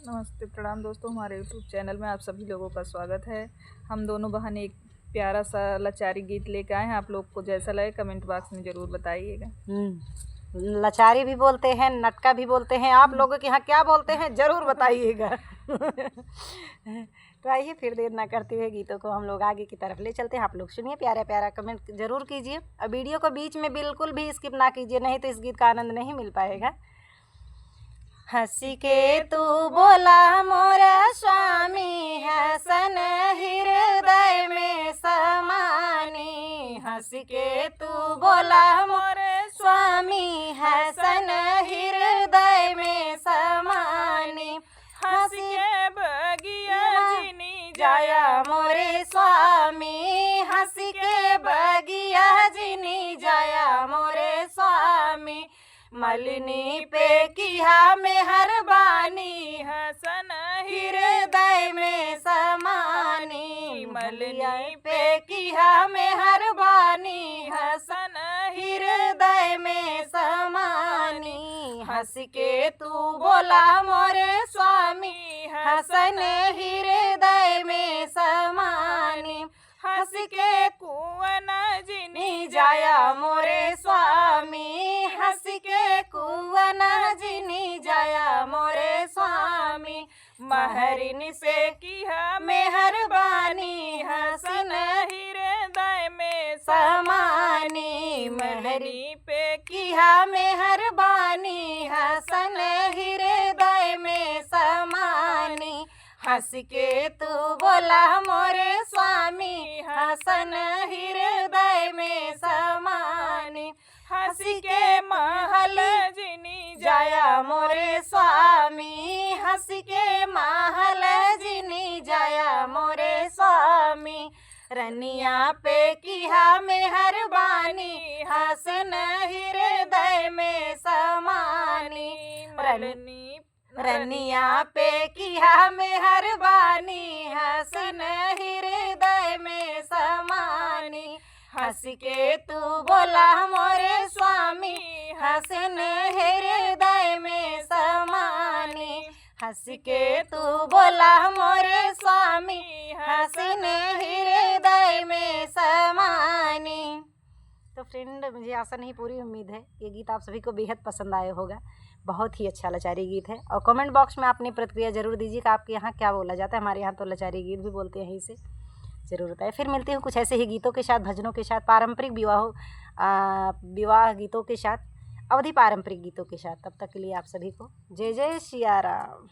नमस्ते प्रणाम दोस्तों, हमारे यूट्यूब चैनल में आप सभी लोगों का स्वागत है। हम दोनों बहन एक प्यारा सा लाचारी गीत लेकर आए हैं। आप लोग को जैसा लगे कमेंट बॉक्स में ज़रूर बताइएगा। लाचारी भी बोलते हैं, नटका भी बोलते हैं। आप लोगों के यहाँ क्या बोलते हैं ज़रूर बताइएगा। तो आइए फिर देर ना करते हुए गीतों को हम लोग आगे की तरफ ले चलते हैं। आप लोग सुनिए, प्यारा प्यारा कमेंट ज़रूर कीजिए और वीडियो को बीच में बिल्कुल भी स्किप ना कीजिए, नहीं तो इस गीत का आनंद नहीं मिल पाएगा। हंसी के तू बोला मोरा स्वामी, हसन हृदय में समानी। हंसी के तू बोला मोरे स्वामी, हसन हृदय में समानी। हंसी के बगिया जिनी जाया मोरे स्वामी, हंसी के बगिया जिनी जाया मोरे स्वामी। मलिनी पे किया मेहरबानी, हसन हृदय में समानी। मलिनी पे किया मेहरबानी, हसन हृदय में समानी। हंस के तू बोला मोरे स्वामी, हसन हृदय में समानी। हंस के कुवन जिनी जाया मोरे स्वामी, हंस के कुवन जिनी जाया मोरे स्वामी। महरिन से किया मेहरबानी, हसन हृदय में समानी। महरी पे किया मेहरबानी, हसन हृदय में समानी। हंस के तू बोला मोरे स्वामी, हसन हृदय में समानी। हंस के महल जिनी जाया मोरे स्वामी, हंस के महल जिनी जाया मोरे स्वामी। रनिया पे किया मेहरबानी, हसन हृदय में समानी। रनिया पे किया मेहरबानी, हसन हृदय में समानी। हंस के तू बोला मोरे स्वामी, हसन हृदय में समानी। हंस के तू बोला मोरे स्वामी, हसन हृदय में समानी। तो फ्रेंड, मुझे आशा नहीं पूरी उम्मीद है ये गीत आप सभी को बेहद पसंद आया होगा। बहुत ही अच्छा लाचारी गीत है और कमेंट बॉक्स में अपनी प्रतिक्रिया ज़रूर दीजिए कि आपके यहाँ क्या बोला जाता है। हमारे यहाँ तो लाचारी गीत भी बोलते हैं, इसे ज़रूर बताएं। फिर मिलती हूँ कुछ ऐसे ही गीतों के साथ, भजनों के साथ, पारंपरिक विवाह गीतों के साथ, अवधि पारंपरिक गीतों के साथ। तब तक के लिए आप सभी को जय जय सिया राम।